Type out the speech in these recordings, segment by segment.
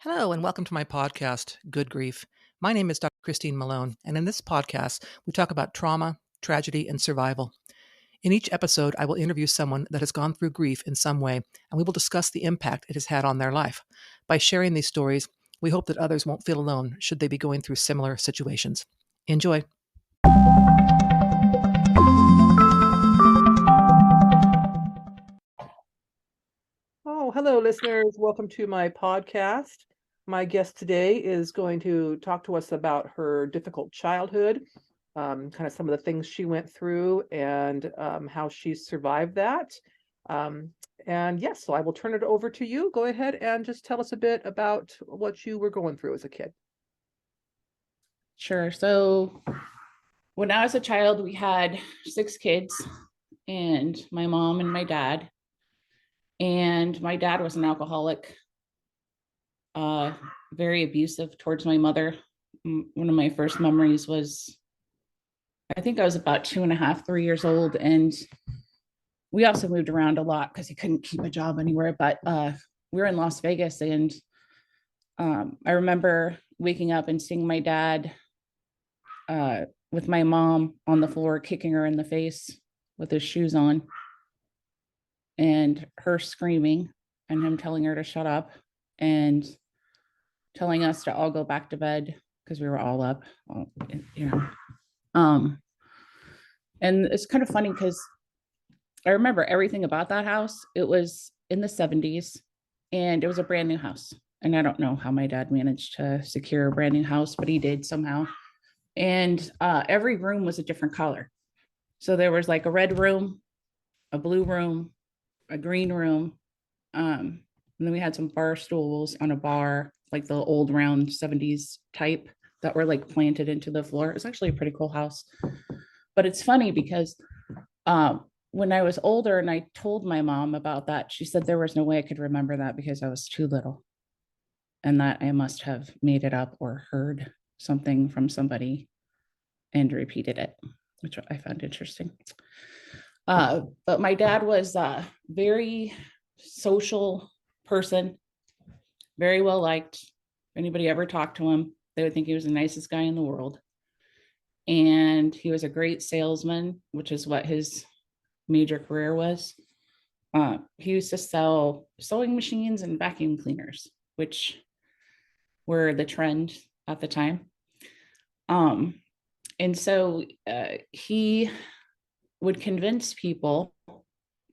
Hello, and welcome to my podcast, Good Grief. My name is Dr. Christine Malone, and in this podcast, we talk about trauma, tragedy, and survival. In each episode, I will interview someone that has gone through grief in some way, and we will discuss the impact it has had on their life. By sharing these stories, we hope that others won't feel alone should they be going through similar situations. Enjoy. Oh, hello, listeners. Welcome to my podcast. My guest today is going to talk to us about her difficult childhood, kind of some of the things she went through and how she survived that. And yes, so I will turn it over to you. Go ahead and just tell us a bit about what you were going through as a kid. Sure. So when I was a child, we had 6 kids and my mom and my dad. And my dad was an alcoholic, very abusive towards my mother. One of my first memories was, I think I was about 2.5, 3 years old. And we also moved around a lot because he couldn't keep a job anywhere. But we were in Las Vegas. And I remember waking up and seeing my dad with my mom on the floor, kicking her in the face with his shoes on, and her screaming, and him telling her to shut up and telling us to all go back to bed because we were all up, you know. And it's kind of funny because I remember everything about that house. It was in the 70s and it was a brand new house. And I don't know how my dad managed to secure a brand new house, but he did somehow. And every room was a different color. So there was like a red room, a blue room, a green room. And then we had some bar stools on a bar, like the old round 70s type that were like planted into the floor. It was actually a pretty cool house. But it's funny because when I was older and I told my mom about that, she said there was no way I could remember that because I was too little and that I must have made it up or heard something from somebody and repeated it, which I found interesting. But my dad was a very social person, very well liked. If anybody ever talked to him, they would think he was the nicest guy in the world. And he was a great salesman, which is what his major career was. He used to sell sewing machines and vacuum cleaners, which were the trend at the time. And so he would convince people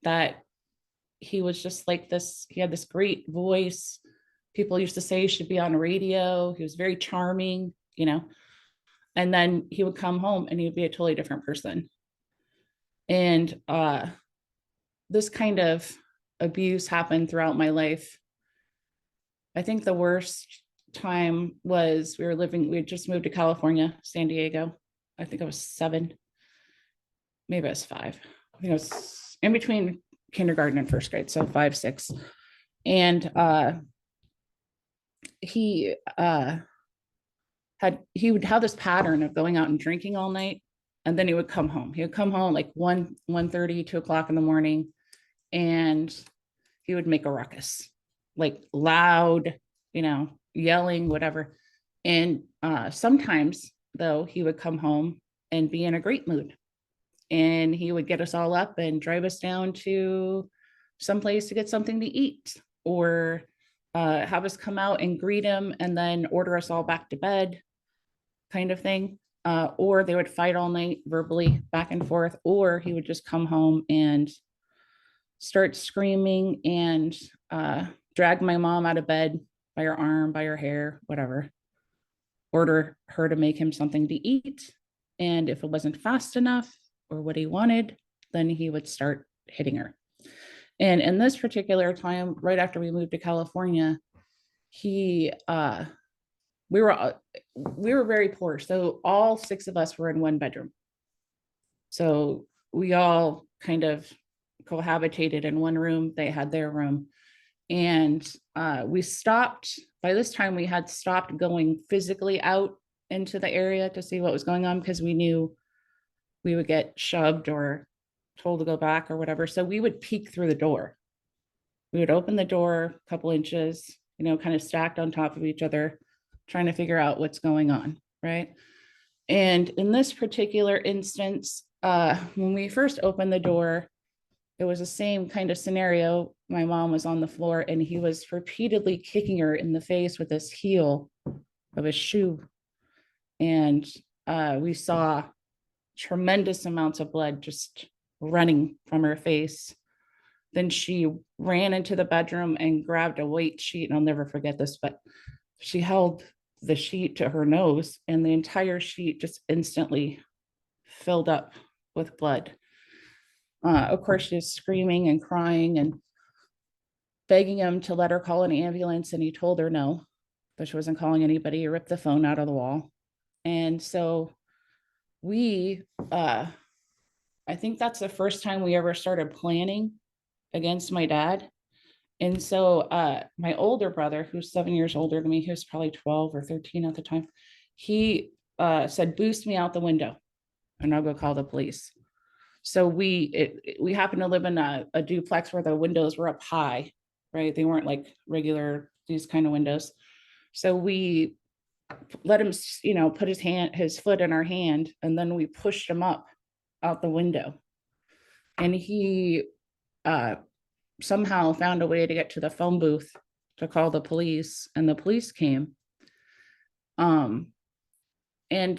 that he was just like this. He had this great voice. People used to say he should be on radio. He was very charming, you know. And then he would come home and he would be a totally different person. And this kind of abuse happened throughout my life. I think the worst time was we had just moved to California, San Diego. I think I was 7, maybe I was 5. I think I was in between kindergarten and first grade, so 5, 6. And he would have this pattern of going out and drinking all night, and then he would come home. He would come home like 1:30, 2 o'clock in the morning, and he would make a ruckus, like loud, yelling, whatever. And sometimes, though, he would come home and be in a great mood. And he would get us all up and drive us down to someplace to get something to eat, or have us come out and greet him and then order us all back to bed, kind of thing. Or they would fight all night verbally back and forth, or he would just come home and start screaming and drag my mom out of bed by her arm, by her hair, whatever, order her to make him something to eat. And if it wasn't fast enough or what he wanted, then he would start hitting her. And in this particular time, right after we moved to California, we were very poor. So all 6 of us were in one bedroom. So we all kind of cohabitated in one room. They had their room. And by this time we had stopped going physically out into the area to see what was going on, because we knew we would get shoved or told to go back or whatever. So we would peek through the door. We would open the door a couple inches kind of stacked on top of each other, trying to figure out what's going on, right? And in this particular instance, when we first opened the door, it was the same kind of scenario. My mom was on the floor and he was repeatedly kicking her in the face with his heel of his shoe. And we saw tremendous amounts of blood just running from her face. Then she ran into the bedroom and grabbed a white sheet. And I'll never forget this, but she held the sheet to her nose and the entire sheet just instantly filled up with blood. Of course, she was screaming and crying and begging him to let her call an ambulance. And he told her no, that she wasn't calling anybody. He ripped the phone out of the wall. And so we, I think that's the first time we ever started planning against my dad. And so my older brother, who's 7 years older than me, he was probably 12 or 13 at the time, he said, boost me out the window and I'll go call the police. So we happened to live in a duplex where the windows were up high, right? They weren't like regular, these kind of windows. So we let him, put his foot in our hand, and then we pushed him up out the window. And he somehow found a way to get to the phone booth to call the police, and the police came. And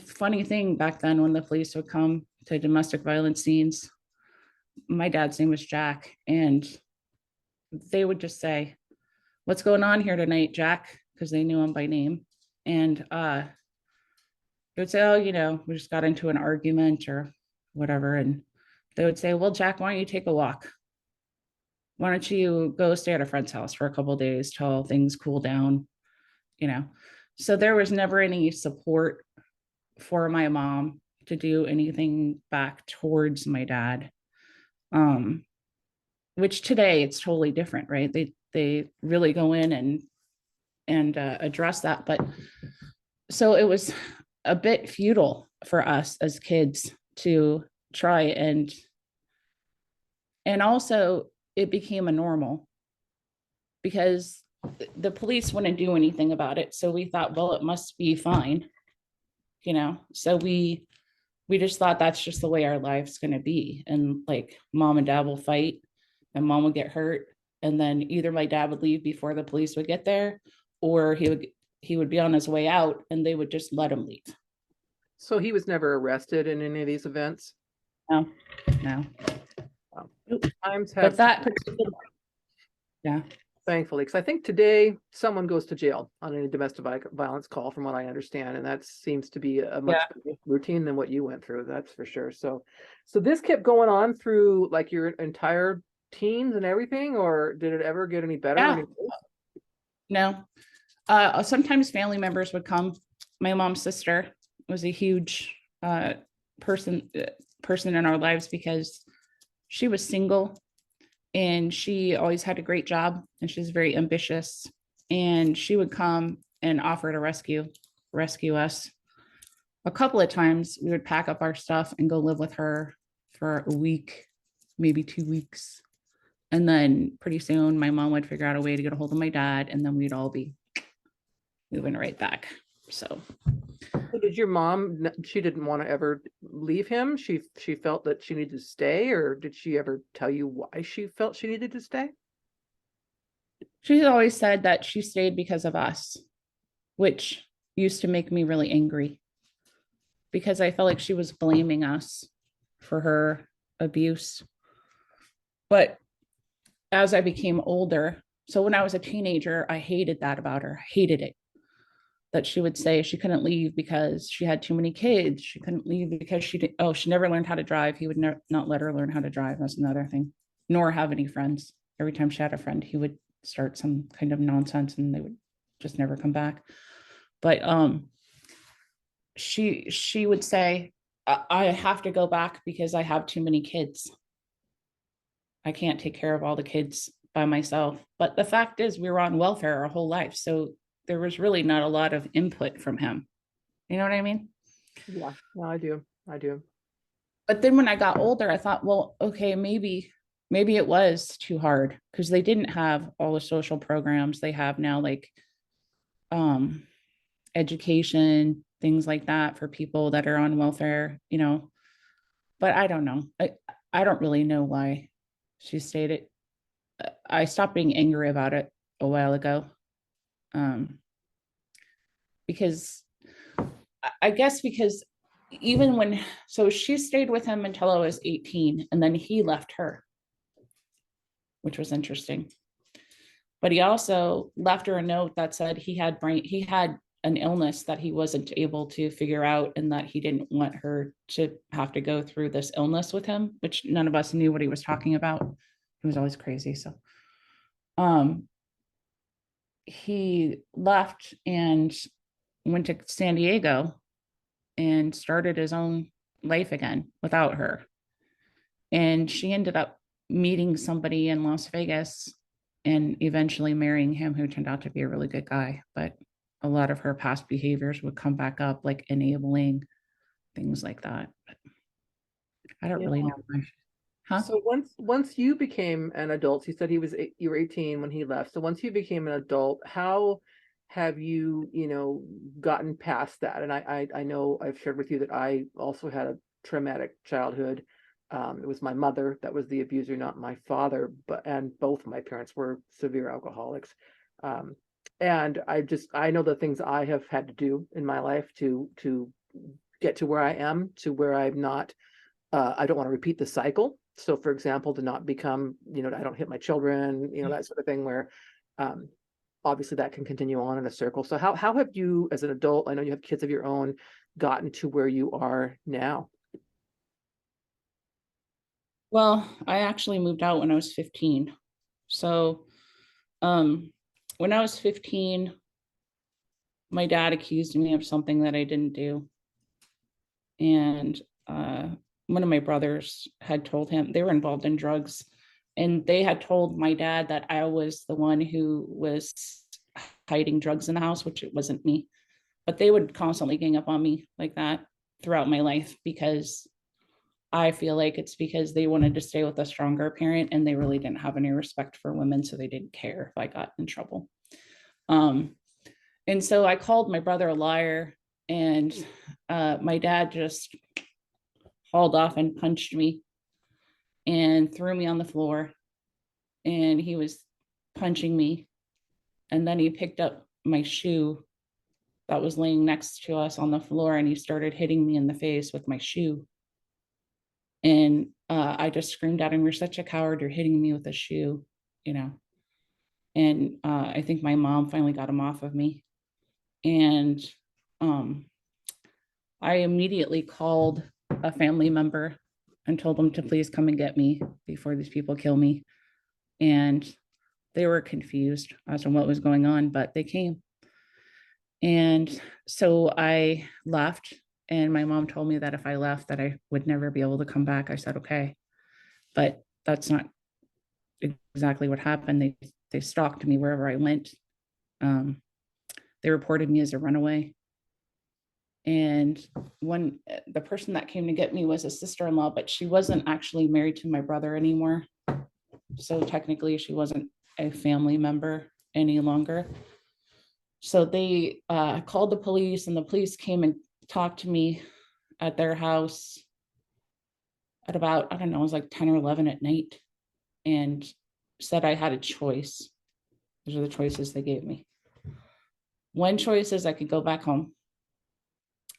funny thing, back then when the police would come to domestic violence scenes, my dad's name was Jack, and they would just say, "What's going on here tonight, Jack?" Because they knew him by name. And they would say, "Oh, we just got into an argument or whatever." And they would say, "Well, Jack, why don't you take a walk? Why don't you go stay at a friend's house for a couple of days till things cool down?" So there was never any support for my mom to do anything back towards my dad. Which today it's totally different, right? They really go in and address that. But so it was a bit futile for us as kids to try, and also it became a normal because the police wouldn't do anything about it. So we thought, well, it must be fine, so we just thought that's just the way our life's going to be. And like mom and dad will fight and mom would get hurt, and then either my dad would leave before the police would get there, or he would be on his way out and they would just let him leave. So he was never arrested in any of these events? No. Times have, But that particular, yeah. Thankfully, because I think today someone goes to jail on any domestic violence call, from what I understand, and that seems to be a much better routine than what you went through. That's for sure. So this kept going on through like your entire teens and everything, or did it ever get any better? Yeah. No. Sometimes family members would come. My mom's sister was a huge person in our lives because she was single and she always had a great job and she's very ambitious, and she would come and offer to rescue us. A couple of times we would pack up our stuff and go live with her for a week, maybe 2 weeks. And then pretty soon my mom would figure out a way to get a hold of my dad, and then we'd all be moving right back. So did your mom, she didn't want to ever leave him? She felt that she needed to stay, or did she ever tell you why she felt she needed to stay? She's always said that she stayed because of us, which used to make me really angry because I felt like she was blaming us for her abuse. But as I became older, so when I was a teenager, I hated that about her. I hated it. That she would say she couldn't leave because she had too many kids. She couldn't leave because she never learned how to drive. He would not let her learn how to drive. That's another thing. Nor have any friends. Every time she had a friend, he would start some kind of nonsense and they would just never come back. But she would say, I have to go back because I have too many kids. I can't take care of all the kids by myself. But the fact is, we were on welfare our whole life. So there was really not a lot of input from him. You know what I mean? Yeah, no, I do. But then when I got older, I thought, well, okay, maybe maybe it was too hard because they didn't have all the social programs they have now, like um education, things like that for people that are on welfare, but I don't know. I don't really know why she stayed it. I stopped being angry about it a while ago. Um, because I guess because even when, so she stayed with him until I was 18, and then he left her, which was interesting. But he also left her a note that said he had an illness that he wasn't able to figure out, and that he didn't want her to have to go through this illness with him, which none of us knew what he was talking about. He was always crazy. So um he left and went to San Diego and started his own life again without her. And she ended up meeting somebody in Las Vegas and eventually marrying him, who turned out to be a really good guy. But a lot of her past behaviors would come back up, like enabling, things like that. But I don't Yeah. really know why. Huh? So once you became an adult, you said you were 18 when he left. So once you became an adult, how have you, gotten past that? And I know I've shared with you that I also had a traumatic childhood. It was my mother that was the abuser, not my father, and both my parents were severe alcoholics. Um, and I know the things I have had to do in my life to get to where I am, to where I'm not I don't want to repeat the cycle. So, for example, to not become, I don't hit my children, that sort of thing, where um, obviously that can continue on in a circle. So, how have you, as an adult, I know you have kids of your own, gotten to where you are now? Well, I actually moved out when I was 15. So um when I was 15, my dad accused me of something that I didn't do. And one of my brothers had told him they were involved in drugs, and they had told my dad that I was the one who was hiding drugs in the house, which it wasn't me. But they would constantly gang up on me like that throughout my life, because I feel like it's because they wanted to stay with a stronger parent, and they really didn't have any respect for women, so they didn't care if I got in trouble. Um, and so I called my brother a liar, and my dad just hauled off and punched me and threw me on the floor, and he was punching me, and then he picked up my shoe that was laying next to us on the floor, and he started hitting me in the face with my shoe. And I just screamed at him, "You're such a coward, you're hitting me with a shoe," you know. And I think my mom finally got him off of me. And um, I immediately called a family member and told them to please come and get me before these people kill me. And they were confused as to what was going on, but they came. And so I left, and my mom told me that if I left, that I would never be able to come back. I said, okay, but that's not exactly what happened. They stalked me wherever I went. Um, they reported me as a runaway. And the person that came to get me was a sister-in-law, but she wasn't actually married to my brother anymore. So technically she wasn't a family member any longer. So they called the police, and the police came and talked to me at their house at about, I don't know, it was like 10 or 11 at night, and said I had a choice. Those are the choices they gave me. One choice is I could go back home,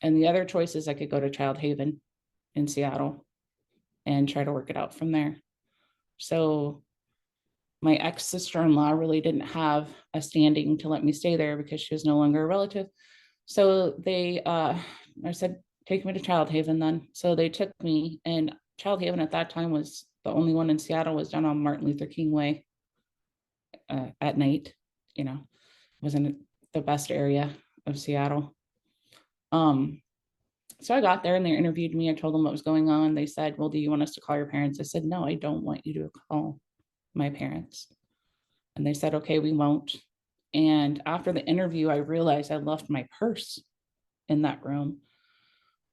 and the other choice is I could go to Child Haven in Seattle and try to work it out from there. So my ex sister-in-law really didn't have a standing to let me stay there because she was no longer a relative. So I said, take me to Child Haven then. So they took me, and Child Haven at that time was the only one in Seattle, was down on Martin Luther King Way at night. Wasn't the best area of Seattle. So I got there and they interviewed me. I told them what was going on. They said, well, do you want us to call your parents? I said, no, I don't want you to call my parents. And they said, okay, we won't. And after the interview, I realized I left my purse in that room.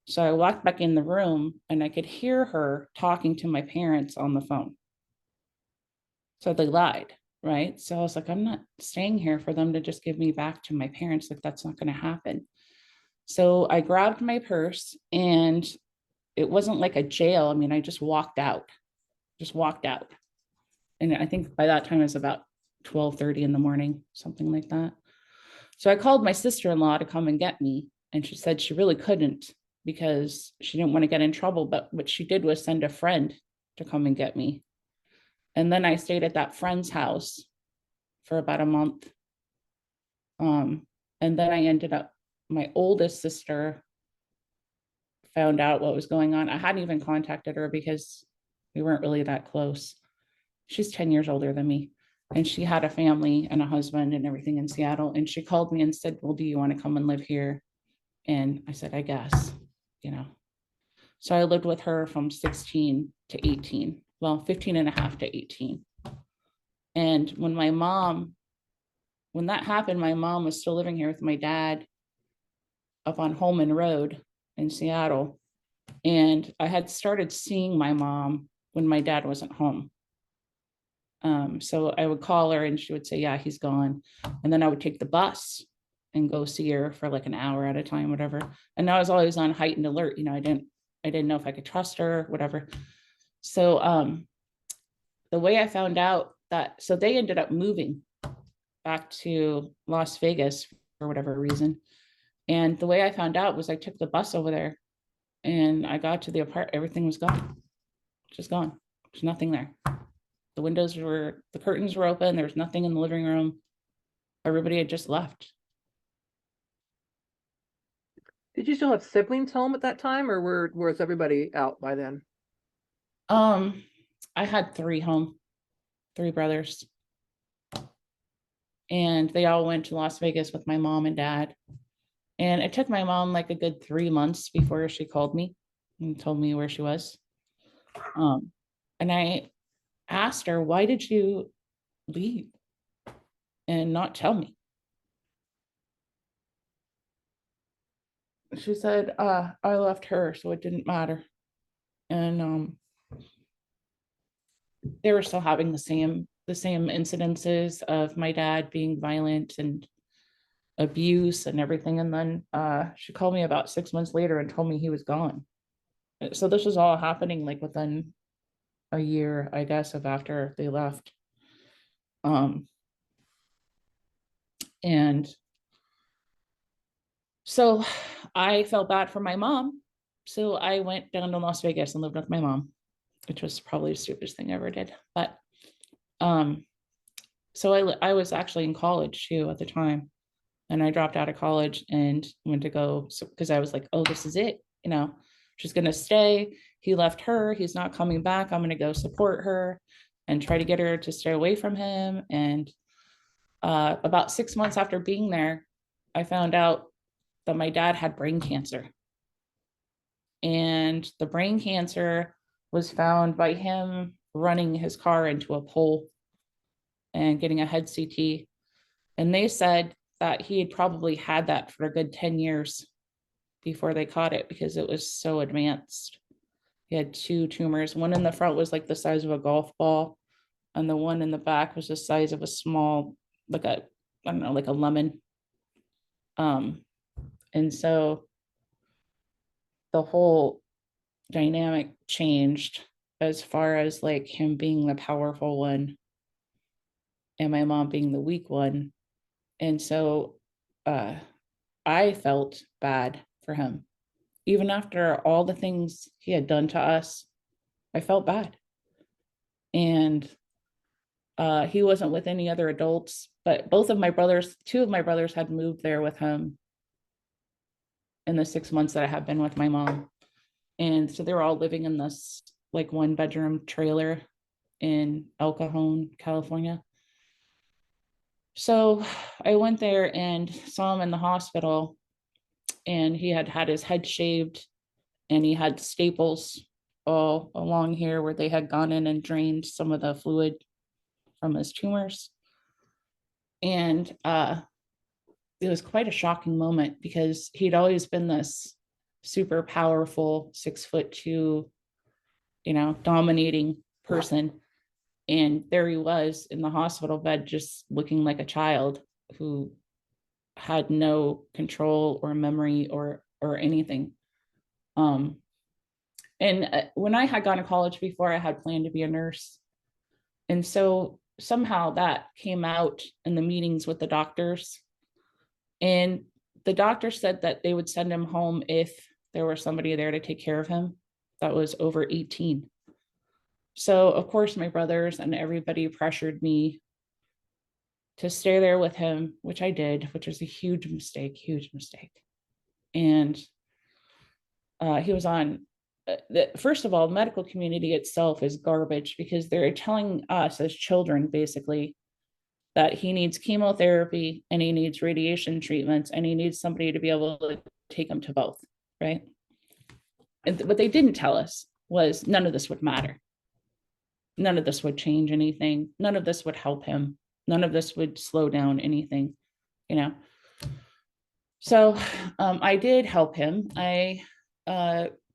So I walked back in the room, and I could hear her talking to my parents on the phone. So they lied, right? So I was like, I'm not staying here for them to just give me back to my parents. Like, that's not going to happen. So I grabbed my purse, and it wasn't like a jail. I mean, I just walked out, just walked out. And I think by that time it was about 12:30 in the morning, something like that. So I called my sister-in-law to come and get me. And she said she really couldn't because she didn't want to get in trouble. But what she did was send a friend to come and get me. And then I stayed at that friend's house for about a month. Um, and then I ended up, my oldest sister found out what was going on. I hadn't even contacted her because we weren't really that close. She's 10 years older than me. And she had a family and a husband and everything in Seattle. And she called me and said, well, do you want to come and live here? And I said, I guess, you know. So I lived with her from 16 to 18, well, 15 and a half to 18. And when that happened, my mom was still living here with my dad up on Holman Road in Seattle. And I had started seeing my mom when my dad wasn't home. So I would call her and she would say, yeah, he's gone. And then I would take the bus and go see her for like an hour at a time, whatever. And I was always on heightened alert. You know, I didn't know if I could trust her, whatever. So the way I found out that, so they ended up moving back to Las Vegas for whatever reason. And the way I found out was I took the bus over there and I got to the apartment, everything was gone, just gone. There's nothing there. The curtains were open. There was nothing in the living room. Everybody had just left. Did you still have siblings home at that time, or was everybody out by then? Um, I had three home, three brothers, and they all went to Las Vegas with my mom and dad. And it took my mom like a good 3 months before she called me and told me where she was. And I asked her, why did you leave and not tell me? She said, I left her, so it didn't matter. And they were still having the same incidences of my dad being violent and abuse and everything. And then she called me about 6 months later and told me he was gone. So this was all happening like within a year, I guess, of after they left. And so I felt bad for my mom. So I went down to Las Vegas and lived with my mom, which was probably the stupidest thing I ever did. But so I was actually in college too at the time. And I dropped out of college and went to go because I was like, oh, this is it. You know, she's going to stay. He left her. He's not coming back. I'm going to go support her and try to get her to stay away from him. And about 6 months after being there, I found out that my dad had brain cancer. And the brain cancer was found by him running his car into a pole and getting a head CT. And they said that he had probably had that for a good 10 years before they caught it because it was so advanced. He had two tumors. One in the front was like the size of a golf ball, and the one in the back was the size of a small, like a, I don't know, like a lemon. And so the whole dynamic changed as far as like him being the powerful one and my mom being the weak one. And so I felt bad for him. Even after all the things he had done to us, I felt bad. And he wasn't with any other adults, but two of my brothers had moved there with him in the 6 months that I have been with my mom. And so they were all living in this like 1-bedroom trailer in El Cajon, California. So I went there and saw him in the hospital, and he had had his head shaved and he had staples all along here where they had gone in and drained some of the fluid from his tumors. And it was quite a shocking moment because he'd always been this super powerful 6'2", dominating person. And there he was in the hospital bed, just looking like a child who had no control or memory or anything. Um, and when I had gone to college before, I had planned to be a nurse. And so somehow that came out in the meetings with the doctors. And the doctor said that they would send him home if there was somebody there to take care of him that was over 18. So, of course, my brothers and everybody pressured me to stay there with him, which I did, which was a huge mistake, huge mistake. And he was on first of all, medical community itself is garbage because they're telling us as children basically that he needs chemotherapy and he needs radiation treatments and he needs somebody to be able to take him to both, right? And what they didn't tell us was none of this would matter. None of this would change anything. None of this would help him. None of this would slow down anything, you know? So I did help him. I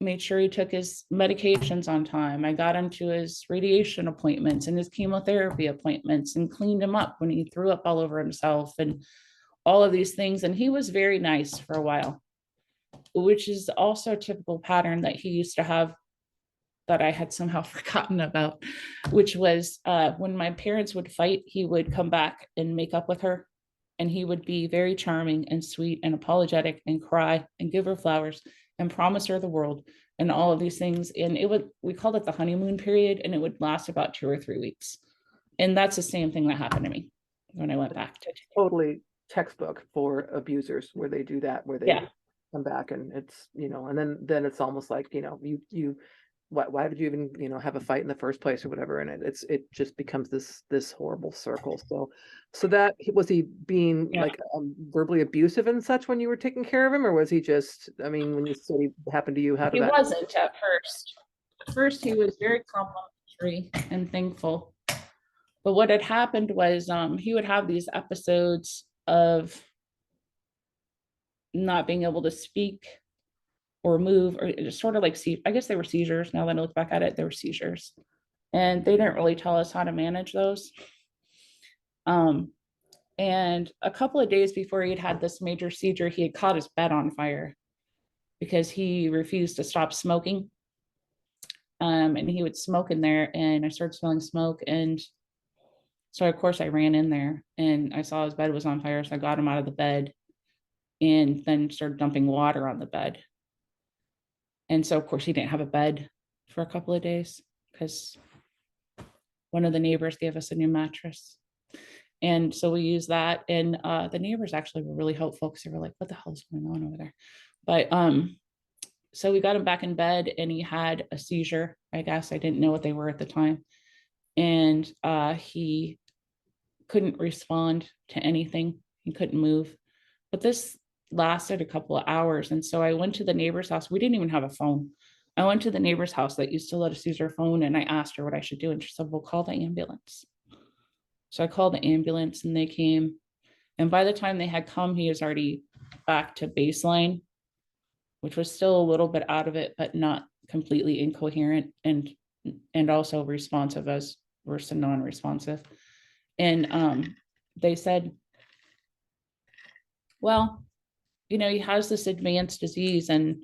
made sure he took his medications on time. I got him to his radiation appointments and his chemotherapy appointments and cleaned him up when he threw up all over himself and all of these things. And he was very nice for a while, which is also a typical pattern that he used to have that I had somehow forgotten about, which was when my parents would fight, he would come back and make up with her. And he would be very charming and sweet and apologetic and cry and give her flowers and promise her the world and all of these things. And we called it the honeymoon period, and it would last about 2 or 3 weeks. And that's the same thing that happened to me when I went back to. Totally textbook for abusers where they do that, where they Yeah. come back and it's, and then it's almost like, you why did you even, have a fight in the first place or whatever? And it just becomes this horrible circle. So that was he being Yeah. like verbally abusive and such when you were taking care of him, or was he just, I mean, when you said he happened to you, how did He that? wasn't at first. At first, he was very complimentary and thankful. But what had happened was he would have these episodes of not being able to speak or move, or just sort of like I guess they were seizures. Now that I look back at it, they were seizures, and they didn't really tell us how to manage those. And a couple of days before he'd had this major seizure, he had caught his bed on fire because he refused to stop smoking. And he would smoke in there, and I started smelling smoke, and so of course I ran in there and I saw his bed was on fire, so I got him out of the bed and then started dumping water on the bed. And so of course he didn't have a bed for a couple of days because one of the neighbors gave us a new mattress. And so we used that. And the neighbors actually were really helpful because they were like, what the hell is going on over there? But so we got him back in bed and he had a seizure. I guess I didn't know what they were at the time. And he couldn't respond to anything. He couldn't move. But this lasted a couple of hours. And so I went to the neighbor's house. We didn't even have a phone. I went to the neighbor's house that used to let us use her phone, and I asked her what I should do. And she said, well, call the ambulance. So I called the ambulance and they came. And by the time they had come, he was already back to baseline, which was still a little bit out of it, but not completely incoherent and also responsive as versus non-responsive. And they said, well, he has this advanced disease and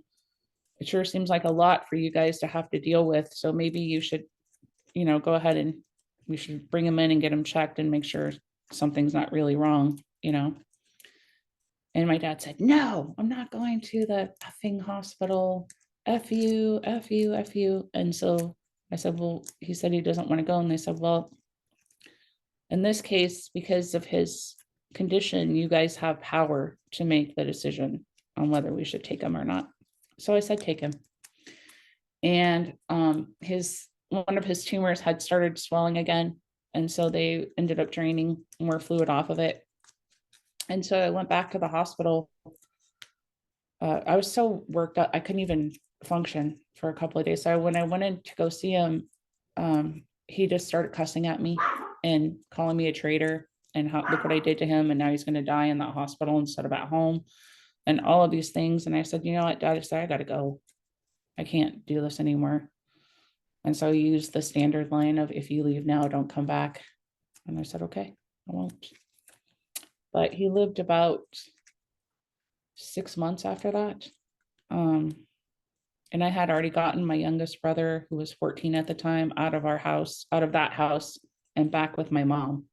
it sure seems like a lot for you guys to have to deal with. So maybe you should, go ahead and we should bring him in and get him checked and make sure something's not really wrong. And my dad said, no, I'm not going to the effing hospital. F you, F you, F you. And so I said, well, he said he doesn't want to go. And they said, well, in this case, because of his condition, you guys have power to make the decision on whether we should take him or not. So I said, take him. And one of his tumors had started swelling again. And so they ended up draining more fluid off of it. And so I went back to the hospital. I was so worked up, I couldn't even function for a couple of days. So when I went in to go see him, he just started cussing at me and calling me a traitor and look what I did to him. And now he's going to die in that hospital instead of at home and all of these things. And I said, you know what, Dad, I got to go. I can't do this anymore. And so he used the standard line of, if you leave now, don't come back. And I said, okay, I won't. But he lived about 6 months after that. And I had already gotten my youngest brother, who was 14 at the time, out of that house, and back with my mom,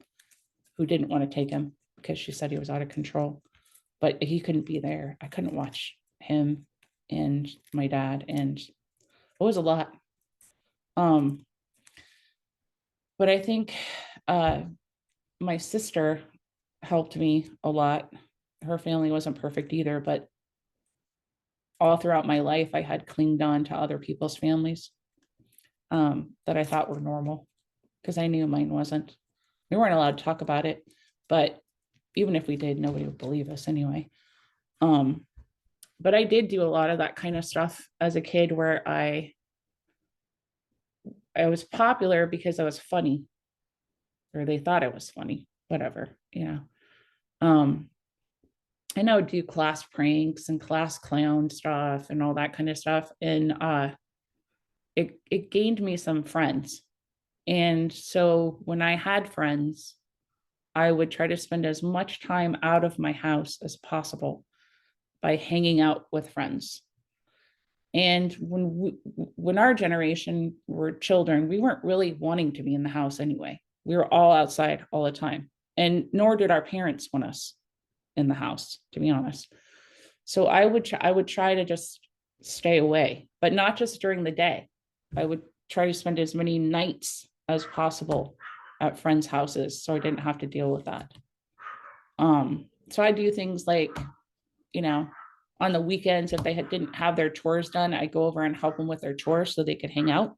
who didn't want to take him because she said he was out of control. But he couldn't be there. I couldn't watch him and my dad, and it was a lot. But I think my sister helped me a lot. Her family wasn't perfect either, but all throughout my life, I had clinged on to other people's families that I thought were normal, because I knew mine wasn't. We weren't allowed to talk about it, but even if we did, nobody would believe us anyway. But I did do a lot of that kind of stuff as a kid, where I was popular because I was funny, or they thought I was funny, whatever, you know. And I would do class pranks and class clown stuff and all that kind of stuff. And it gained me some friends. And so when I had friends, I would try to spend as much time out of my house as possible by hanging out with friends. And when our generation were children, we weren't really wanting to be in the house anyway. We were all outside all the time, and nor did our parents want us in the house, to be honest. So I would try to just stay away, but not just during the day. I would try to spend as many nights as possible at friends' houses, so I didn't have to deal with that. So I do things like, you know, on the weekends, if they didn't have their chores done, I'd go over and help them with their chores so they could hang out.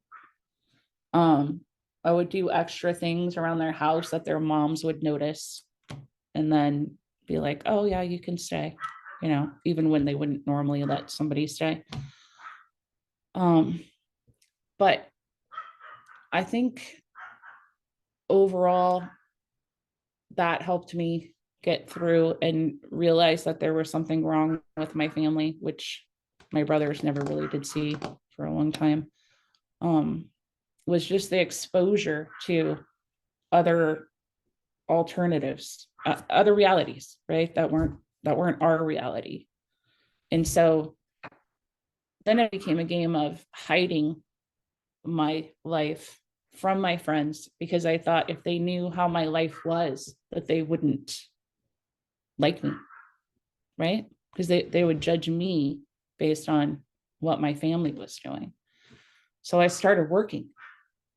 I would do extra things around their house that their moms would notice, and then be like, oh yeah, you can stay, you know, even when they wouldn't normally let somebody stay. But I think overall that helped me get through and realize that there was something wrong with my family, which my brothers never really did see for a long time. Was just the exposure to other alternatives, other realities, right? That weren't our reality. And so then it became a game of hiding my life from my friends, because I thought if they knew how my life was, that they wouldn't like me, right? Because they would judge me based on what my family was doing. So I started working,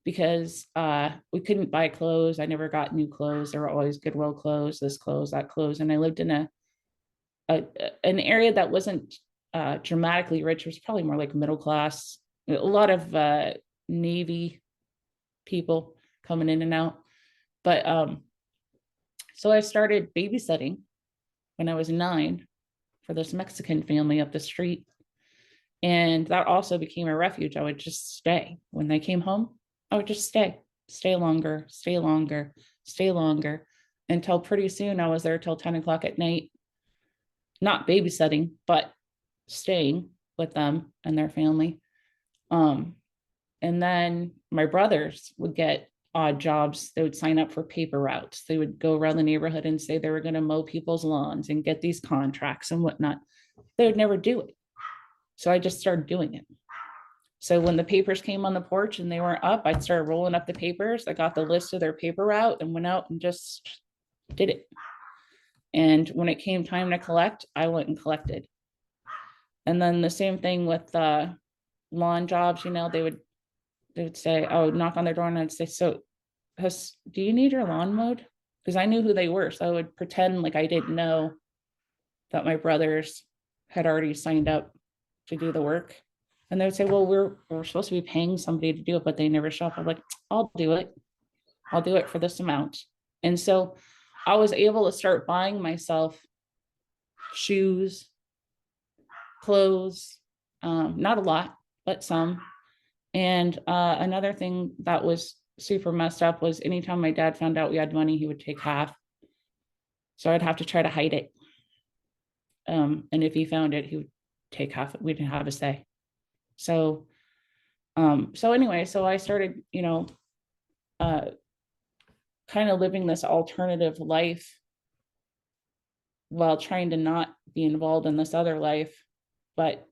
because we couldn't buy clothes. I never got new clothes. There were always Goodwill clothes, this clothes, that clothes. And I lived in an area that wasn't dramatically rich. It was probably more like middle class. A lot of Navy people coming in and out. But so I started babysitting when I was 9 for this Mexican family up the street. And that also became a refuge. I would just stay. When they came home, I would just stay longer, stay longer, stay longer, until pretty soon I was there till 10 o'clock at night, not babysitting, but staying with them and their family. And then my brothers would get odd jobs. They would sign up for paper routes. They would go around the neighborhood and say they were going to mow people's lawns and get these contracts and whatnot. They would never do it. So I just started doing it. So when the papers came on the porch and they weren't up, I'd start rolling up the papers. I got the list of their paper route and went out and just did it. And when it came time to collect, I went and collected. And then the same thing with lawn jobs, you know, they would say, oh, knock on their door, and I'd say, so do you need your lawn mowed? Because I knew who they were. So I would pretend like I didn't know that my brothers had already signed up to do the work. And they would say, well, we're supposed to be paying somebody to do it, but they never show up. I'm like, I'll do it. I'll do it for this amount. And so I was able to start buying myself shoes, clothes, not a lot, but some. And another thing that was super messed up was anytime my dad found out we had money, he would take half. So I'd have to try to hide it. And if he found it, he would take half. We didn't have a say. So So anyway, so I started, uh, kind of living this alternative life while trying to not be involved in this other life. But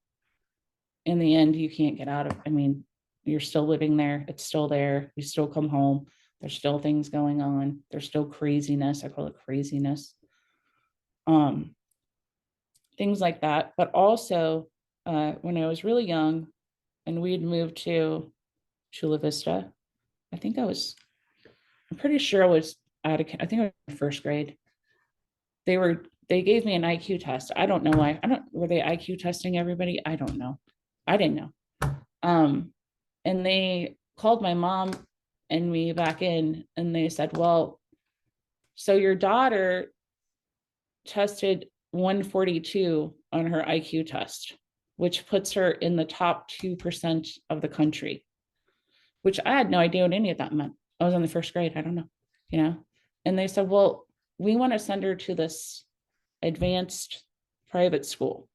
in the end, you can't get out of, I mean, you're still living there. It's still there. You still come home. There's still things going on. There's still craziness. I call it craziness. Um, Things like that. But also, when I was really young and we had moved to Chula Vista, I think I'm pretty sure I was I think I was in first grade. They gave me an IQ test. I don't know why. Were they IQ testing everybody? I don't know. I didn't know. Um, and they called my mom and me back in and they said, well, so your daughter tested 142 on her IQ test, which puts her in the top 2% of the country, which I had no idea what any of that meant. I was in the first grade. I don't know, you know? And they said, well, we want to send her to this advanced private school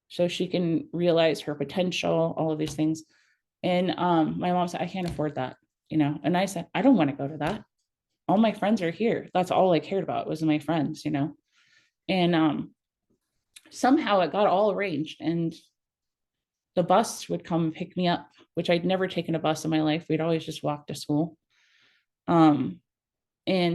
so she can realize her potential, all of these things. And my mom said, I can't afford that, And I said, I don't want to go to that. All my friends are here. That's all I cared about was my friends. And somehow it got all arranged and the bus would come pick me up, which I'd never taken a bus in my life. We'd always just walk to school. And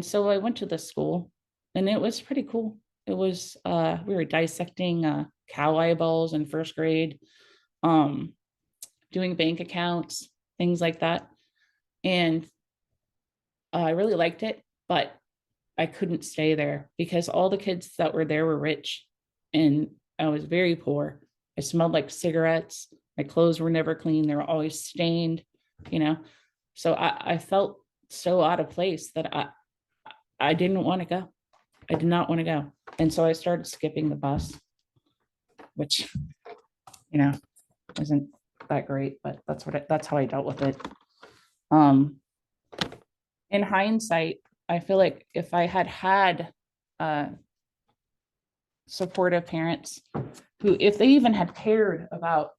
so I went to the school and it was pretty cool. It was we were dissecting cow eyeballs in first grade, um, doing bank accounts, things like that. And I really liked it, but I couldn't stay there because all the kids that were there were rich and I was very poor. I smelled like cigarettes. My clothes were never clean. They were always stained, you know. So I felt so out of place that I didn't want to go. I did not want to go. And so I started skipping the bus, which, you know, isn't that great, but that's how I dealt with it. Um, in hindsight, I feel like if I had had supportive parents who, if they even had cared about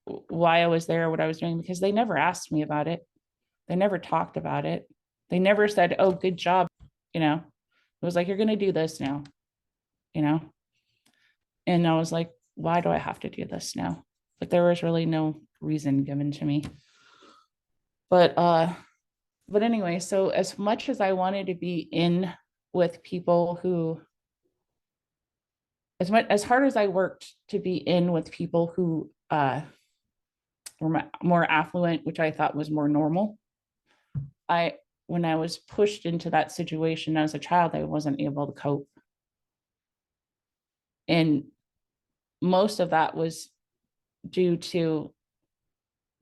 why I was there, what I was doing, because they never asked me about it. They never talked about it. They never said, oh, good job. It was like, you're going to do this now, you know? And I was like, why do I have to do this now? But there was really no reason given to me. But anyway, so as much as I wanted to be in with people who, as hard as I worked to be in with people who were more affluent, which I thought was more normal, when I was pushed into that situation as a child, I wasn't able to cope. And most of that was due to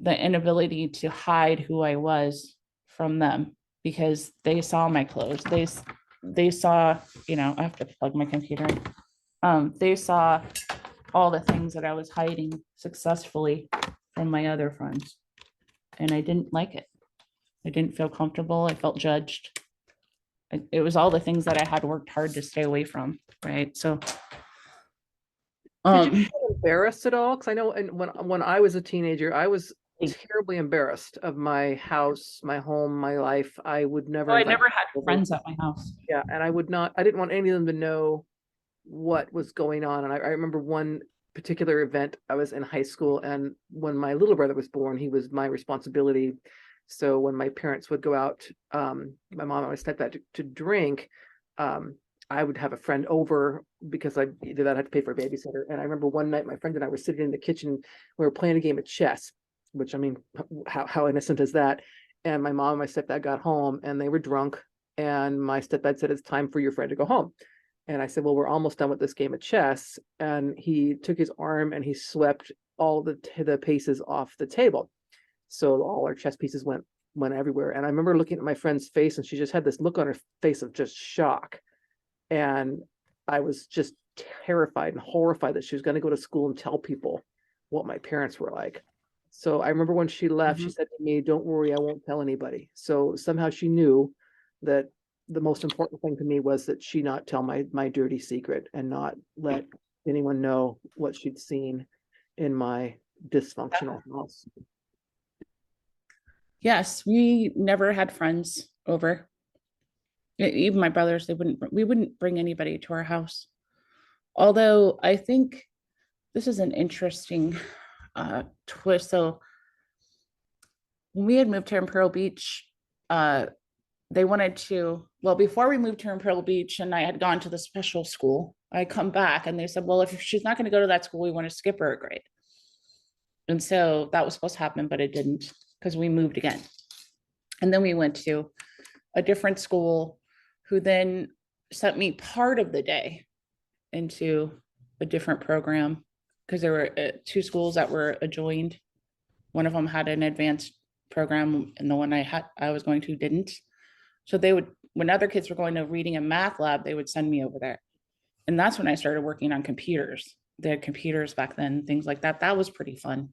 the inability to hide who I was from them because they saw my clothes. They saw, I have to plug my computer in. They saw all the things that I was hiding successfully from my other friends. And I didn't like it. I didn't feel comfortable. I felt judged. It was all the things that I had worked hard to stay away from. Right. So did you feel embarrassed at all? Because I know when I was a teenager, I was terribly embarrassed of my house, my home, my life. I would never. I never had friends at my house. Yeah, and I didn't want any of them to know what was going on. And I remember one particular event. I was in high school, and when my little brother was born, he was my responsibility. So when my parents would go out, my mom and my stepdad to drink, I would have a friend over because either that I had to pay for a babysitter. And I remember one night my friend and I were sitting in the kitchen, we were playing a game of chess, which I mean, how innocent is that? And my mom and my stepdad got home and they were drunk. And my stepdad said, it's time for your friend to go home. And I said, well, we're almost done with this game of chess. And he took his arm and he swept all the pieces off the table. So all our chess pieces went everywhere. And I remember looking at my friend's face and she just had this look on her face of just shock. And I was just terrified and horrified that she was going to go to school and tell people what my parents were like. So I remember when she left, she said to me, don't worry, I won't tell anybody. So somehow she knew that the most important thing to me was that she not tell my dirty secret and not let anyone know what she'd seen in my dysfunctional house. Yes, we never had friends over. Even my brothers, we wouldn't bring anybody to our house. Although I think this is an interesting twist. So when we had moved to Imperial Beach, uh, they wanted to, well, before we moved to Imperial Beach and I had gone to the special school, I come back and they said, well, if she's not going to go to that school, we want to skip her a grade. And so that was supposed to happen, but it didn't because we moved again. And then we went to a different school who then sent me part of the day into a different program because there were two schools that were adjoined. One of them had an advanced program and the one I was going to didn't. So they would, when other kids were going to reading and math lab, they would send me over there. And that's when I started working on computers. They had computers back then, things like that. That was pretty fun.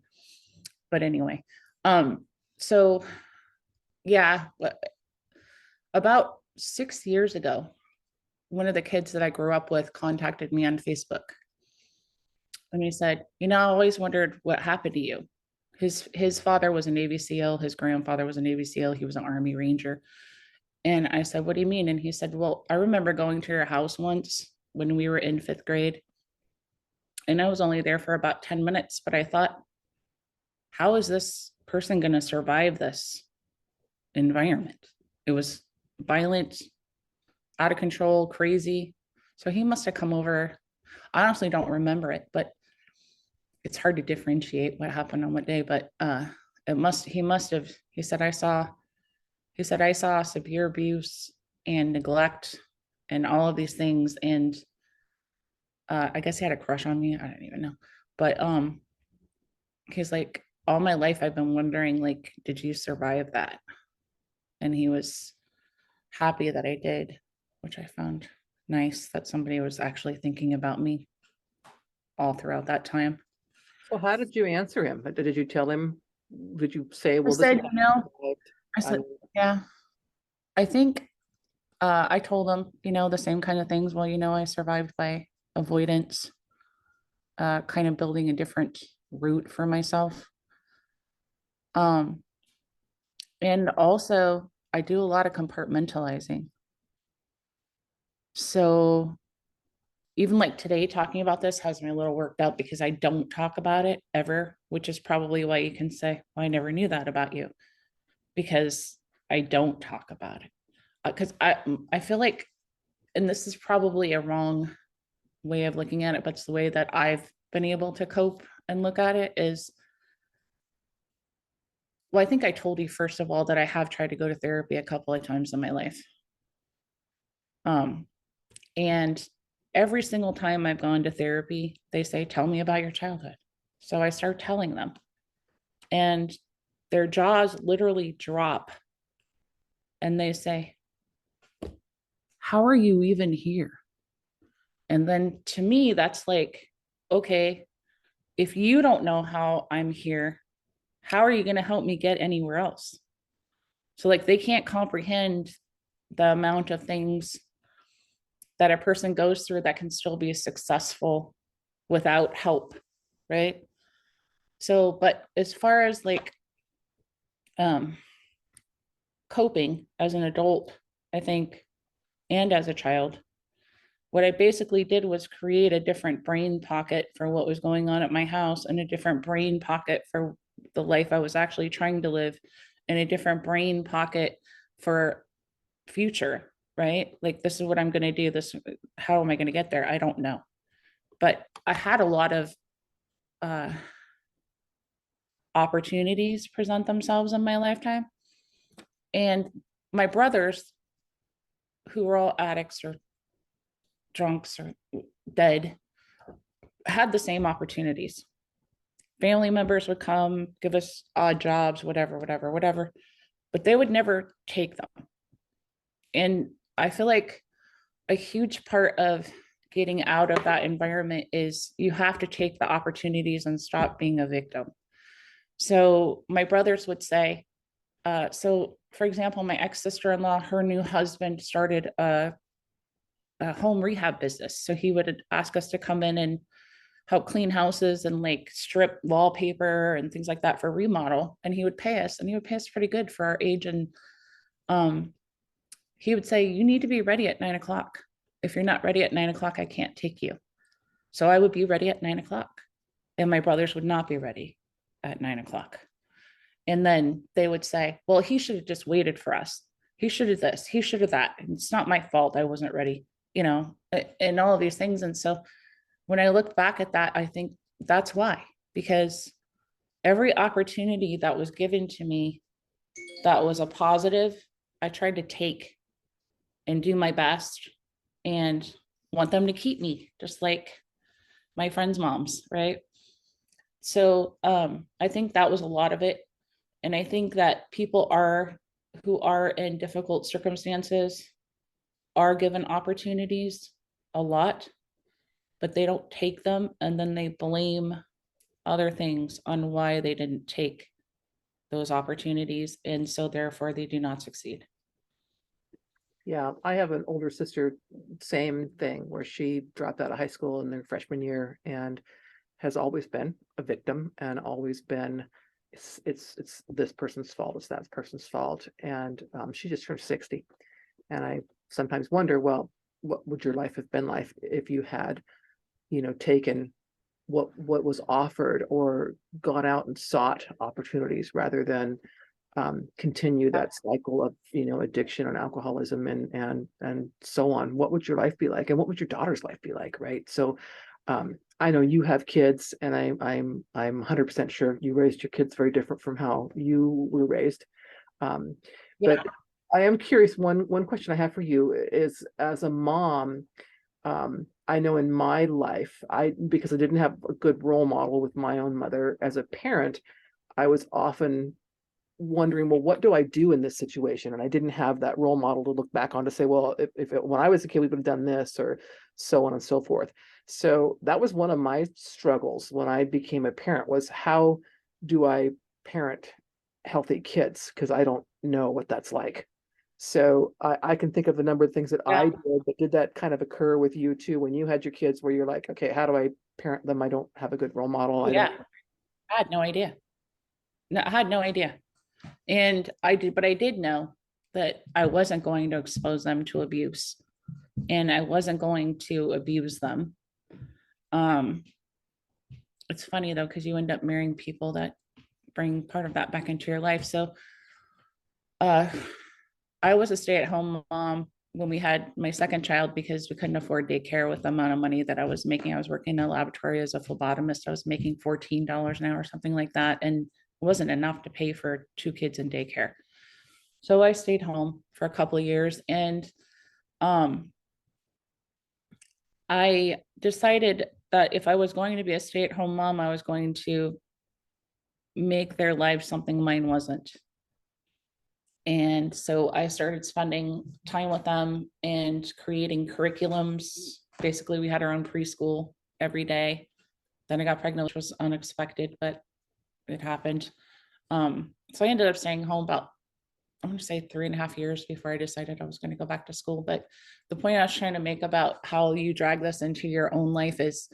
But anyway, so yeah, about 6 years ago, one of the kids that I grew up with contacted me on Facebook. And he said, I always wondered what happened to you. His father was a Navy SEAL, his grandfather was a Navy SEAL, he was an Army Ranger. And I said, what do you mean? And he said, well, I remember going to your house once when we were in 5th grade. And I was only there for about 10 minutes, but I thought, how is this person going to survive this environment? It was violent, out of control, crazy. So he must have come over. I honestly don't remember it, but it's hard to differentiate what happened on what day. But he said, I saw severe abuse and neglect and all of these things. And I guess he had a crush on me. I don't even know. But he's like, all my life I've been wondering, like, did you survive that? And he was happy that I did, which I found nice that somebody was actually thinking about me all throughout that time. So how did you answer him? Did you tell him? Did you say, I well, this is said, what I I said, yeah, I think I told him, the same kind of things. Well, I survived by avoidance, kind of building a different route for myself. Um, and also I do a lot of compartmentalizing. So even like today, talking about this has me a little worked up because I don't talk about it ever, which is probably why you can say, well, I never knew that about you, because I don't talk about it. Because I feel like, and this is probably a wrong way of looking at it, but it's the way that I've been able to cope and look at it is, well, I think I told you, first of all, that I have tried to go to therapy a couple of times in my life. And every single time I've gone to therapy, they say, tell me about your childhood. So I start telling them, and their jaws literally drop. And they say, how are you even here? And then to me, that's like, okay, if you don't know how I'm here, how are you going to help me get anywhere else? So, like, they can't comprehend the amount of things that a person goes through that can still be successful without help, right? So, but as far as like coping as an adult, I think, and as a child, what I basically did was create a different brain pocket for what was going on at my house, and a different brain pocket for the life I was actually trying to live, and a different brain pocket for future, right? Like, this is what I'm going to do. How am I going to get there? I don't know. But I had a lot of opportunities present themselves in my lifetime. And my brothers, who were all addicts or drunks or dead, had the same opportunities. Family members would come, give us odd jobs, whatever, but they would never take them. And I feel like a huge part of getting out of that environment is you have to take the opportunities and stop being a victim. So my brothers would say, so for example, my ex-sister-in-law, her new husband started a home rehab business. So he would ask us to come in and help clean houses and like strip wallpaper and things like that for remodel. And he would pay us, and he would pay us pretty good for our age. And um, he would say, you need to be ready at 9 o'clock. If you're not ready at 9 o'clock, I can't take you. So I would be ready at 9 o'clock, and my brothers would not be ready at 9 o'clock. And then they would say, well, he should have just waited for us. He should have this, he should have that. And it's not my fault. I wasn't ready, and all of these things. And so when I look back at that, I think that's why, because every opportunity that was given to me that was a positive, I tried to take and do my best and want them to keep me, just like my friends' moms, right? So I think that was a lot of it. And I think that people who are in difficult circumstances are given opportunities a lot, but they don't take them, and then they blame other things on why they didn't take those opportunities. And so therefore they do not succeed. Yeah, I have an older sister, same thing, where she dropped out of high school in their freshman year and has always been a victim and always been it's this person's fault, it's that person's fault. And she just turned 60. And I sometimes wonder, well, what would your life have been like if you had, taken what was offered or gone out and sought opportunities rather than continue that cycle of addiction and alcoholism and so on. What would your life be like, and what would your daughter's life be like, right? So I know you have kids, and I'm 100% sure you raised your kids very different from how you were raised. um, Yeah. but I am curious. One question I have for you is, as a mom, I know in my life, because I didn't have a good role model with my own mother as a parent, I was often wondering, well, what do I do in this situation? And I didn't have that role model to look back on to say, well, when I was a kid, we would have done this, or so on and so forth. So that was one of my struggles when I became a parent, was how do I parent healthy kids? Because I don't know what that's like. So I can think of a number of things that I Yeah. did, but did that kind of occur with you too when you had your kids, where you're like, okay, how do I parent them? I don't have a good role model. Oh, I don't. yeah. I had no idea. No, I had no idea. And but I did know that I wasn't going to expose them to abuse, and I wasn't going to abuse them. Um, it's funny though, because you end up marrying people that bring part of that back into your life. So uh I was a stay-at-home mom when we had my second child because we couldn't afford daycare with the amount of money that I was making. I was working in a laboratory as a phlebotomist. I was making $14 an hour, something like that. And it wasn't enough to pay for two kids in daycare. So I stayed home for a couple of years, and um, I decided that if I was going to be a stay-at-home mom, I was going to make their lives something mine wasn't. And so I started spending time with them and creating curriculums. Basically, we had our own preschool every day. Then I got pregnant, which was unexpected, but it happened. So I ended up staying home about, I'm going to say 3.5 years before I decided I was going to go back to school. But the point I was trying to make about how you drag this into your own life is,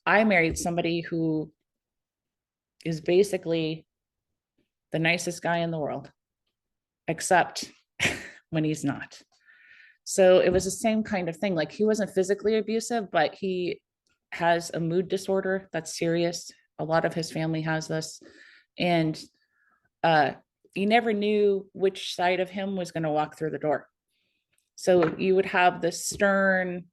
I married somebody who is basically the nicest guy in the world, except when he's not. So it was the same kind of thing. Like, he wasn't physically abusive, but he has a mood disorder that's serious. A lot of his family has this. And you never knew which side of him was going to walk through the door. So you would have the stern,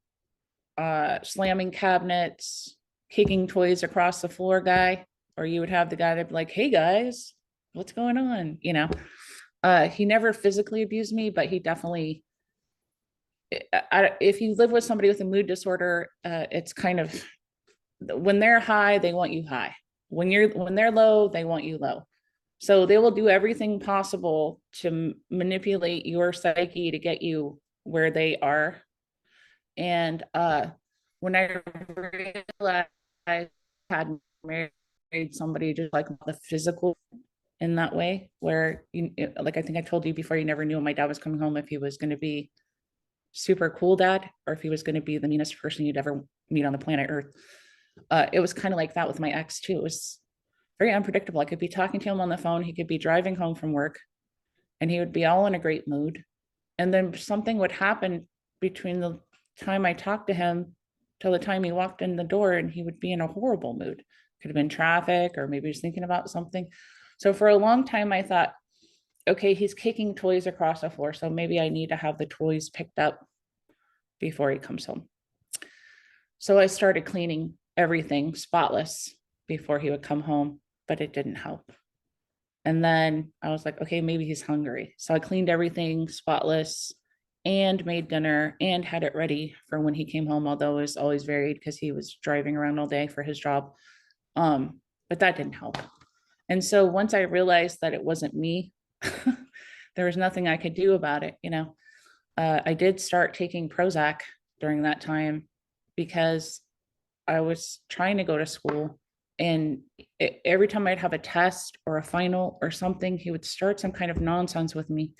slamming cabinets, kicking toys across the floor guy, or you would have the guy that'd be like, hey guys, what's going on? He never physically abused me, but he definitely, if you live with somebody with a mood disorder, it's kind of, when they're high, they want you high. When they're low, they want you low. So they will do everything possible to manipulate your psyche to get you where they are. And when I realized I had married somebody just like the physical in that way, where like I think I told you before, you never knew when my dad was coming home if he was going to be super cool dad or if he was going to be the meanest person you'd ever meet on the planet Earth. It was kind of like that with my ex too. It was very unpredictable. I could be talking to him on the phone. He could be driving home from work and he would be all in a great mood. And then something would happen between the time I talked to him till the time he walked in the door and he would be in a horrible mood. Could have been traffic or maybe he's thinking about something. So for a long time, I thought, okay, he's kicking toys across the floor. So maybe I need to have the toys picked up before he comes home. So I started cleaning everything spotless before he would come home, but it didn't help. And then I was like, okay, maybe he's hungry. So I cleaned everything spotless and made dinner and had it ready for when he came home, although it was always varied because he was driving around all day for his job. But that didn't help. And so once I realized that it wasn't me, there was nothing I could do about it. I did start taking Prozac during that time because I was trying to go to school. And every time I'd have a test or a final or something, he would start some kind of nonsense with me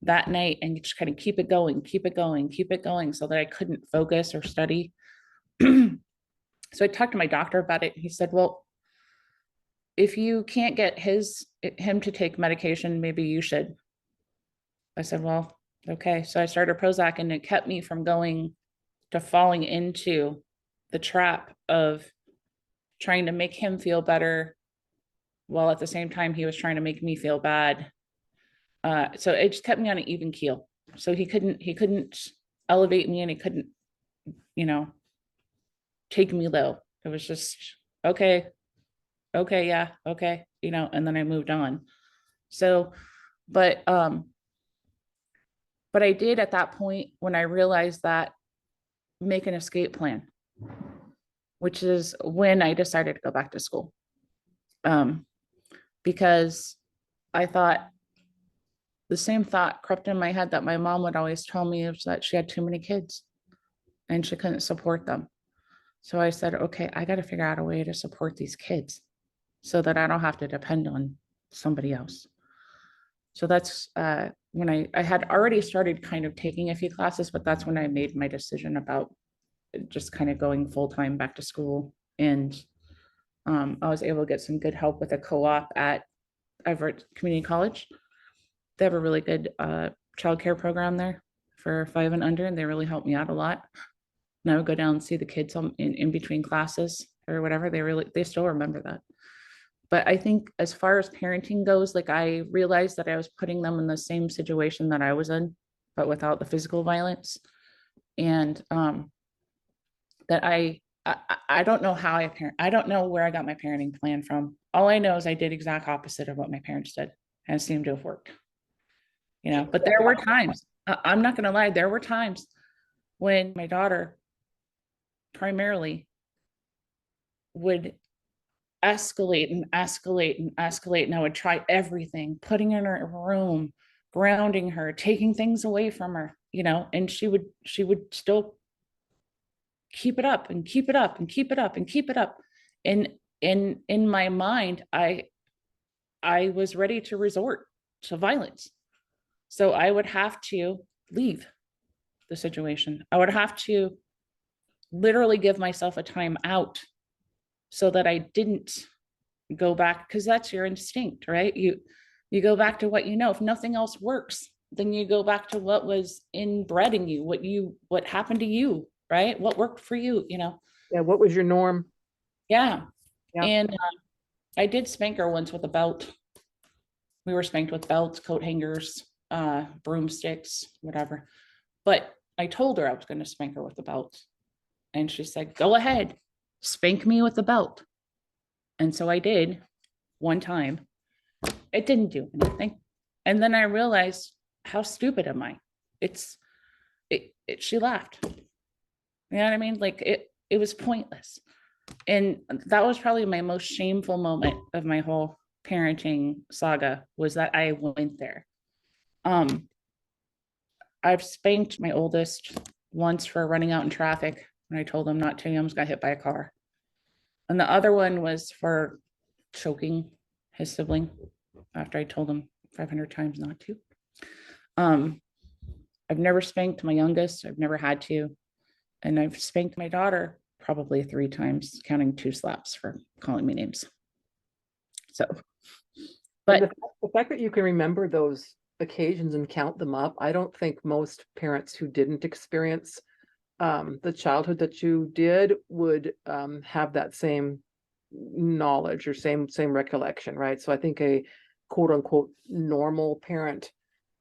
that night and just kind of keep it going, keep it going, keep it going so that I couldn't focus or study. So I talked to my doctor about it. He said, well, if you can't get him to take medication, maybe you should. I said, well, okay. So I started Prozac and it kept me from falling into the trap of trying to make him feel better while at the same time he was trying to make me feel bad. So it just kept me on an even keel. So he couldn't elevate me and he couldn't, take me low. It was just, okay, yeah, okay, and then I moved on. So, but I did at that point when I realized that make an escape plan, which is when I decided to go back to school. Because I thought the same thought crept in my head that my mom would always tell me is that she had too many kids and she couldn't support them. So I said, okay, I got to figure out a way to support these kids so that I don't have to depend on somebody else. So that's when I had already started kind of taking a few classes, but that's when I made my decision about just kind of going full-time back to school. And I was able to get some good help with a co-op at Everett Community College. They have a really good childcare program there for 5 and under, and they really helped me out a lot. And I would go down and see the kids in between classes or whatever. They still remember that. But I think as far as parenting goes, like I realized that I was putting them in the same situation that I was in, but without the physical violence. And that I don't know how I parent. I don't know where I got my parenting plan from. All I know is I did exact opposite of what my parents did, and it seemed to have worked. But there were times, I'm not going to lie, there were times when my daughter primarily would escalate and escalate and escalate. And I would try everything, putting her in her room, grounding her, taking things away from her, and she would still keep it up and keep it up and keep it up and keep it up. And in my mind, I was ready to resort to violence. So I would have to leave the situation. I would have to literally give myself a time out so that I didn't go back, because that's your instinct, right? You go back to what you know. If nothing else works, then you go back to what was inbred in you, what happened to you, right? What worked for you, Yeah, what was your norm? Yeah. Yeah. And I did spank her once with a belt. We were spanked with belts, coat hangers, broomsticks, whatever. But I told her I was going to spank her with the belt. And she said, go ahead, spank me with the belt. And so I did one time. It didn't do anything. And then I realized, how stupid am I? She laughed. You know what I mean? Like it was pointless. And that was probably my most shameful moment of my whole parenting saga, was that I went there. I've spanked my oldest once for running out in traffic when I told him not to. He almost got hit by a car. And the other one was for choking his sibling after I told him 500 times not to. I've never spanked my youngest. I've never had to. And I've spanked my daughter probably 3 times, counting 2 slaps for calling me names. So, And but the fact that you can remember those occasions and count them up, I don't think most parents who didn't experience the childhood that you did would have that same knowledge or same recollection, right? So I think a quote unquote normal parent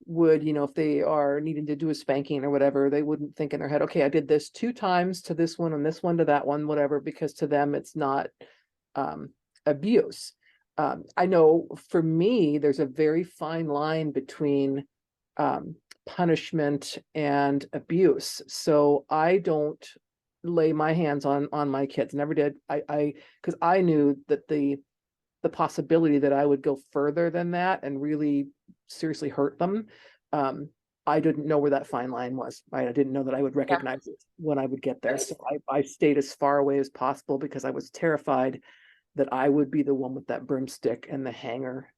would, if they are needing to do a spanking or whatever, they wouldn't think in their head, okay, I did this 2 times to this one and this one to that one, whatever, because to them it's not um, abuse. I know for me, there's a very fine line between punishment and abuse. So I don't lay my hands on my kids. Never did. I because I knew that the possibility that I would go further than that and really seriously hurt them. Um, I didn't know where that fine line was. Right? I didn't know that I would yeah, recognize it when I would get there. So I stayed as far away as possible because I was terrified that I would be the one with that broomstick and the hanger.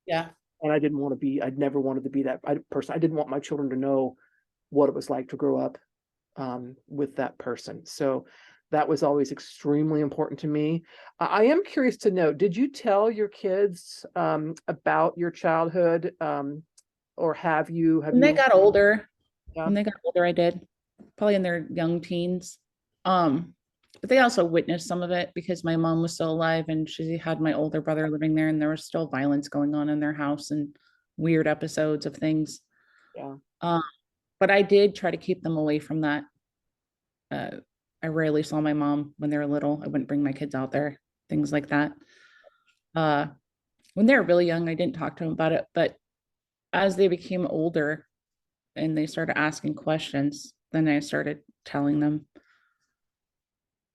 yeah, And I didn't want to be, I'd never wanted to be that person. I didn't want my children to know what it was like to grow up with that person. So that was always extremely important to me. I am curious to know, did you tell your kids about your childhood or have when they you, got older, yeah, when they got older, I did, probably in their young teens. Um, but they also witnessed some of it because my mom was still alive and she had my older brother living there, and there was still violence going on in their house and weird episodes of things. yeah, Um, but I did try to keep them away from that. Uh, I rarely saw my mom when they were little. I wouldn't bring my kids out there, things like that. Uh, when they were really young, I didn't talk to them about it, but as they became older and they started asking questions, then I started telling them.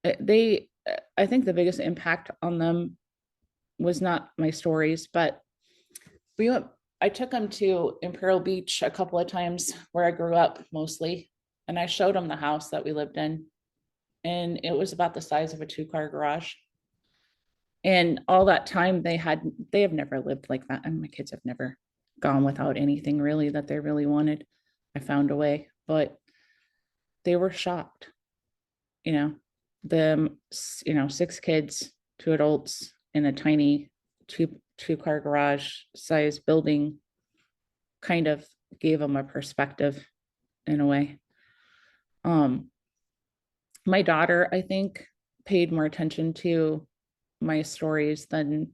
I think the biggest impact on them was not my stories, but we went, I took them to Imperial Beach a couple of times where I grew up mostly, and I showed them the house that we lived in, and it was about the size of a 2-car garage. And all that time they have never lived like that. And my kids have never gone without anything really that they really wanted. I found a way, but they were shocked, you know, the, 6 kids, 2 adults in a tiny two car garage size building kind of gave them a perspective in a way. Um, my daughter, I think, paid more attention to my stories than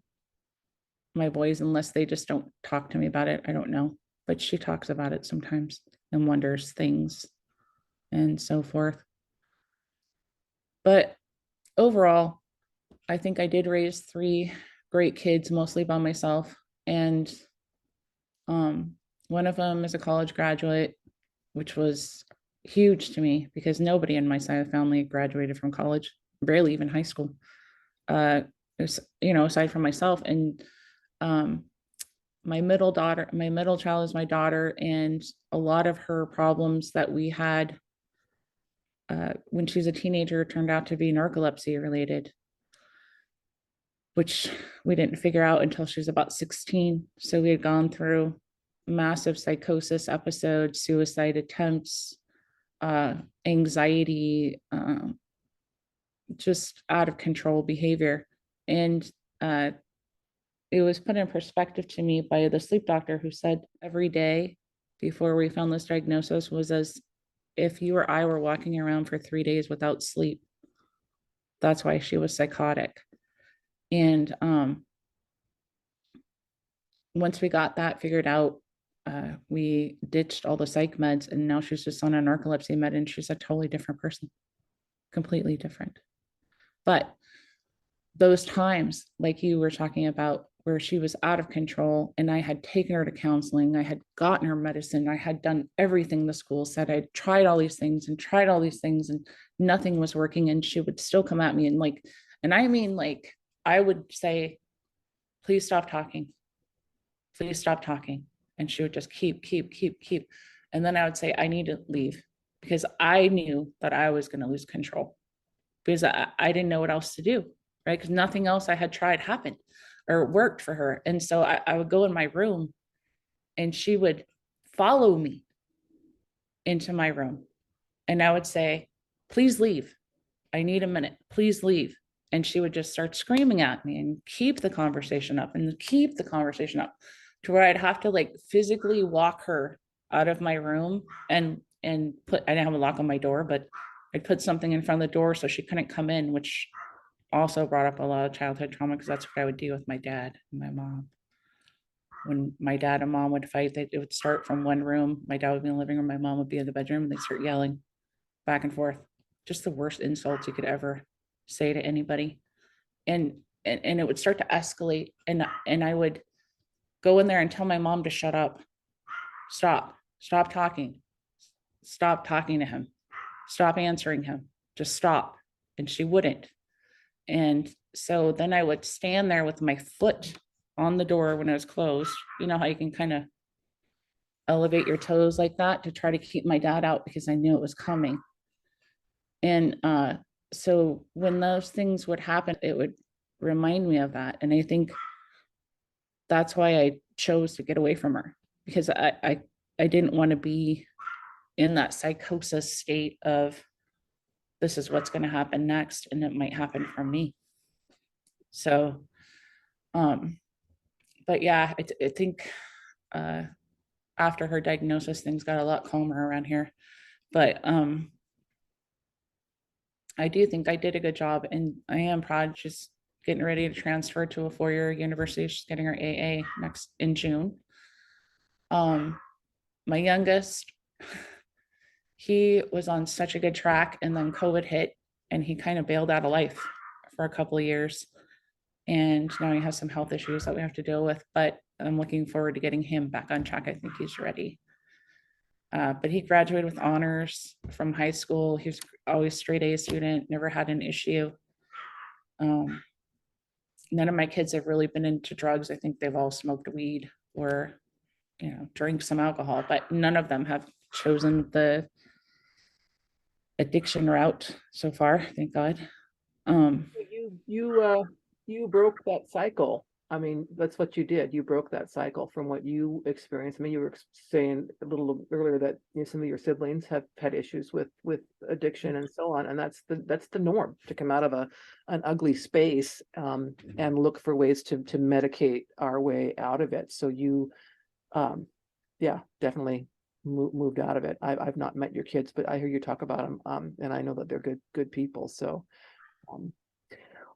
my boys, unless they just don't talk to me about it. I don't know. But she talks about it sometimes and wonders things and so forth. But overall, I think I did raise 3 great kids, mostly by myself. And um, one of them is a college graduate, which was huge to me because nobody in my side of the family graduated from college, barely even high school. Aside from myself. And um, my middle child is my daughter, and a lot of her problems that we had when she was a teenager turned out to be narcolepsy related, which we didn't figure out until she was about 16. So we had gone through massive psychosis episodes, suicide attempts, uh, anxiety, just out of control behavior. And uh, it was put in perspective to me by the sleep doctor, who said every day before we found this diagnosis was as if you or I were walking around for 3 days without sleep. That's why she was psychotic. And once we got that figured out, we ditched all the psych meds, and now she's just on a narcolepsy med, and she's a totally different person, completely different. But those times, like you were talking about, where she was out of control and I had taken her to counseling, I had gotten her medicine, I had done everything the school said, I'd tried all these things and tried all these things and nothing was working. And she would still come at me and I would say, please stop talking. Please stop talking. And she would just keep. And then I would say, I need to leave, because I knew that I was going to lose control, because I didn't know what else to do, right? Because nothing else I had tried happened or worked for her. And so I would go in my room and she would follow me into my room. And I would say, please leave. I need a minute. Please leave. And she would just start screaming at me and keep the conversation up and keep the conversation up to where I'd have to like physically walk her out of my room and put, I didn't have a lock on my door, but I'd put something in front of the door so she couldn't come in, which also brought up a lot of childhood trauma because that's what I would do with my dad and my mom. When my dad and mom would fight, it would start from one room. My dad would be in the living room, my mom would be in the bedroom, and they'd start yelling back and forth. Just the worst insults you could ever say to anybody. And it would start to escalate. And I would go in there and tell my mom to shut up. Stop talking. Stop talking to him. Stop answering him. Just stop. And she wouldn't. And so then I would stand there with my foot on the door when it was closed. You know how you can kind of elevate your toes like that to try to keep my dad out because I knew it was coming. And so when those things would happen, it would remind me of that. And I think that's why I chose to get away from her, because I didn't want to be in that psychosis state of this is what's going to happen next, and it might happen from me. So but yeah, I think after her diagnosis, things got a lot calmer around here. But I do think I did a good job, and I am proud. She's getting ready to transfer to a four-year university. She's getting her AA next in June. My youngest, he was on such a good track, and then COVID hit, and he kind of bailed out of life for a couple of years. And now he has some health issues that we have to deal with, but I'm looking forward to getting him back on track. I think he's ready. But he graduated with honors from high school. He was always straight A student, never had an issue. None of my kids have really been into drugs. I think they've all smoked weed or, drink some alcohol, but none of them have chosen the addiction route so far, thank God. You broke that cycle. I mean, that's what you did. You broke that cycle from what you experienced. I mean, you were saying a little earlier that some of your siblings have had issues with addiction and so on, and that's the norm, to come out of an ugly space and look for ways to medicate our way out of it. So you, yeah, definitely moved out of it. I've not met your kids, but I hear you talk about them, and I know that they're good people. So.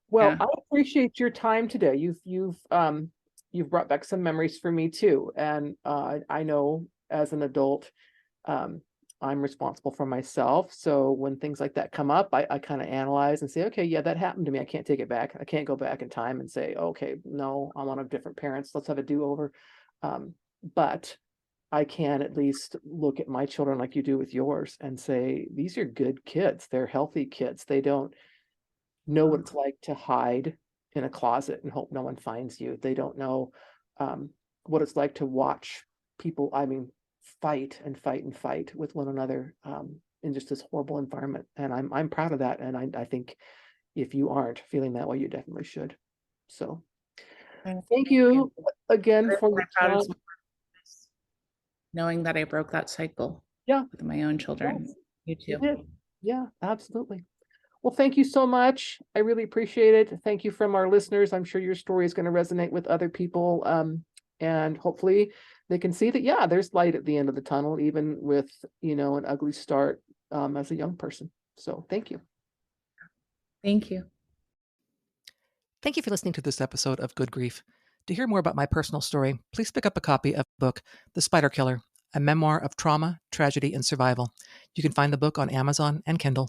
Well, Yeah. I appreciate your time today. You've brought back some memories for me too, and I know as an adult, I'm responsible for myself. So when things like that come up, I kind of analyze and say, okay, yeah, that happened to me. I can't take it back. I can't go back in time and say, okay, no, I want a different parents. Let's have a do-over. But I can at least look at my children like you do with yours and say, these are good kids. They're healthy kids. They don't know what it's like to hide in a closet and hope no one finds you. They don't know what it's like to watch people, fight and fight and fight with one another in just this horrible environment. And I'm proud of that. And I think if you aren't feeling that way, you definitely should. So thank you again for your time. Knowing that I broke that cycle. Yeah. With my own children. Yes, You you too. did. Yeah, absolutely. Well, thank you so much. I really appreciate it. Thank you from our listeners. I'm sure your story is going to resonate with other people. And hopefully they can see that, yeah, there's light at the end of the tunnel, even with, an ugly start as a young person. So thank you. Thank you. Thank you for listening to this episode of Good Grief. To hear more about my personal story, please pick up a copy of the book, The Spider Killer, a memoir of trauma, tragedy, and survival. You can find the book on Amazon and Kindle.